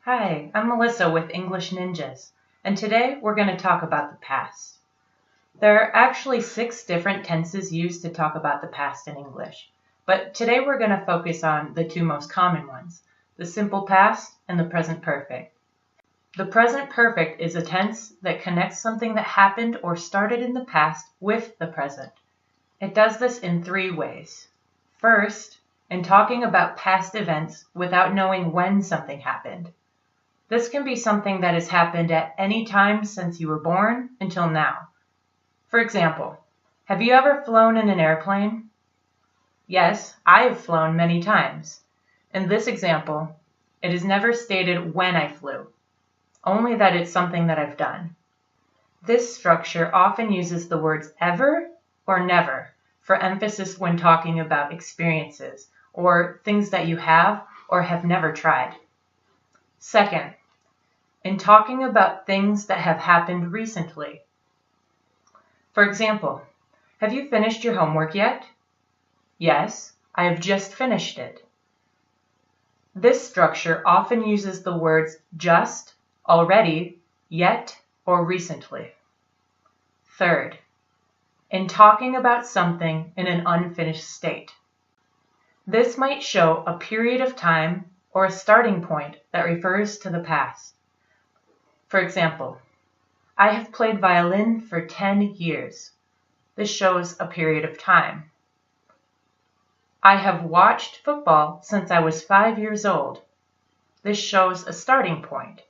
Hi, I'm Melissa with English Ninjas, and today we're going to talk about the past. There are actually 6 different tenses used to talk about the past in English, but today we're going to focus on the 2 most common ones, the simple past and the present perfect. The present perfect is a tense that connects something that happened or started in the past with the present. It does this in 3 ways. First, in talking about past events without knowing when something happened. This can be something that has happened at any time since you were born until now. For example, have you ever flown in an airplane? Yes, I have flown many times. In this example, it is never stated when I flew, only that it's something that I've done. This structure often uses the words ever or never for emphasis when talking about experiences or things that you have or have never tried. Second, in talking about things that have happened recently. For example, have you finished your homework yet? Yes, I have just finished it. This structure often uses the words just, already, yet, or recently. Third, in talking about something in an unfinished state. This might show a period of time or a starting point that refers to the past. For example, I have played violin for 10 years. This shows a period of time. I have watched football since I was 5 years old. This shows a starting point.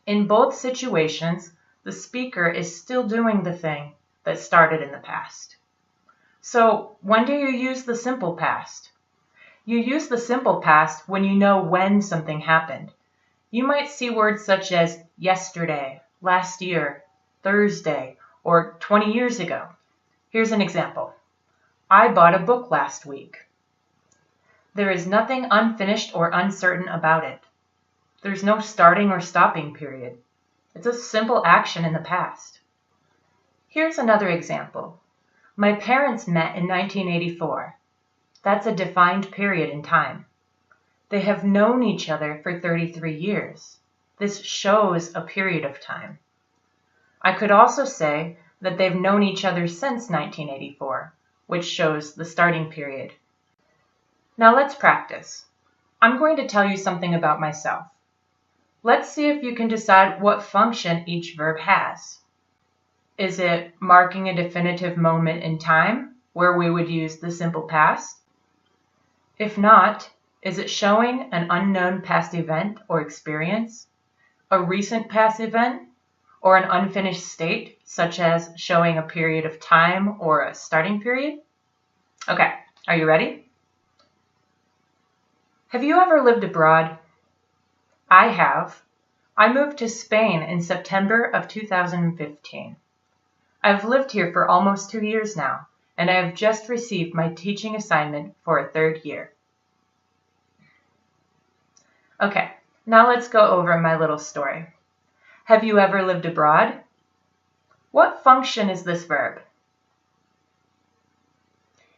In both situations, the speaker is still doing the thing that started in the past. So, when do you use the simple past? You use the simple past when you know when something happened. You might see words such as yesterday, last year, Thursday, or 20 years ago. Here's an example. I bought a book last week. There is nothing unfinished or uncertain about it. There's no starting or stopping period. It's a simple action in the past. Here's another example. My parents met in 1984. That's a defined period in time. They have known each other for 33 years. This shows a period of time. I could also say that they've known each other since 1984, which shows the starting period. Now let's practice. I'm going to tell you something about myself. Let's see if you can decide what function each verb has. Is it marking a definitive moment in time, where we would use the simple past? If not, is it showing an unknown past event or experience, a recent past event, or an unfinished state, such as showing a period of time or a starting period? Okay, are you ready? Have you ever lived abroad? I have. I moved to Spain in September of 2015. I've lived here for almost 2 years now, and I have just received my teaching assignment for a 3rd year. Okay, now let's go over my little story. Have you ever lived abroad? What function is this verb?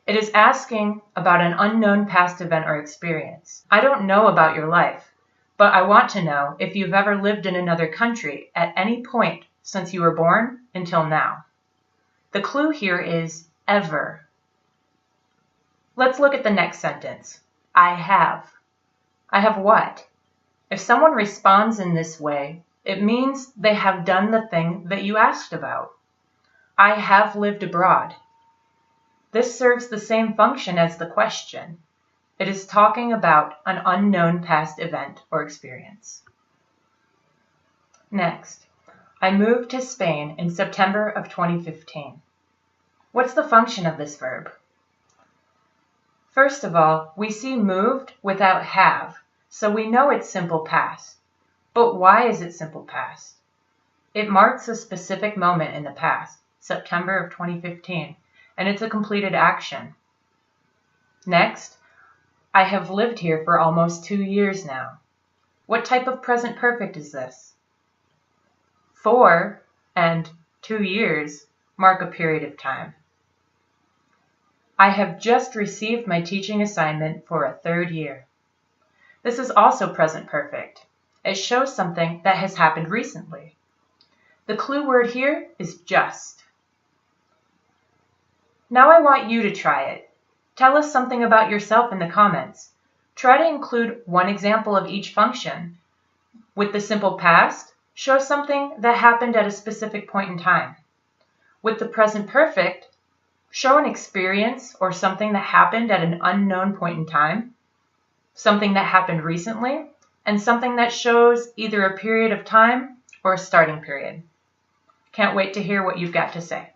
It is asking about an unknown past event or experience. I don't know about your life, but I want to know if you've ever lived in another country at any point since you were born until now. The clue here is ever. Let's look at the next sentence. I have. I have what? If someone responds in this way, it means they have done the thing that you asked about. I have lived abroad. This serves the same function as the question. It is talking about an unknown past event or experience. Next, I moved to Spain in September of 2015. What's the function of this verb? First of all, we see moved without have, so we know it's simple past. But why is it simple past? It marks a specific moment in the past, September of 2015, and it's a completed action. Next, I have lived here for almost 2 years now. What type of present perfect is this? 4 and 2 years mark a period of time. I have just received my teaching assignment for a 3rd year. This is also present perfect. It shows something that has happened recently. The clue word here is just. Now I want you to try it. Tell us something about yourself in the comments. Try to include one example of each function. With the simple past, show something that happened at a specific point in time. With the present perfect, show an experience or something that happened at an unknown point in time, something that happened recently, and something that shows either a period of time or a starting period. Can't wait to hear what you've got to say.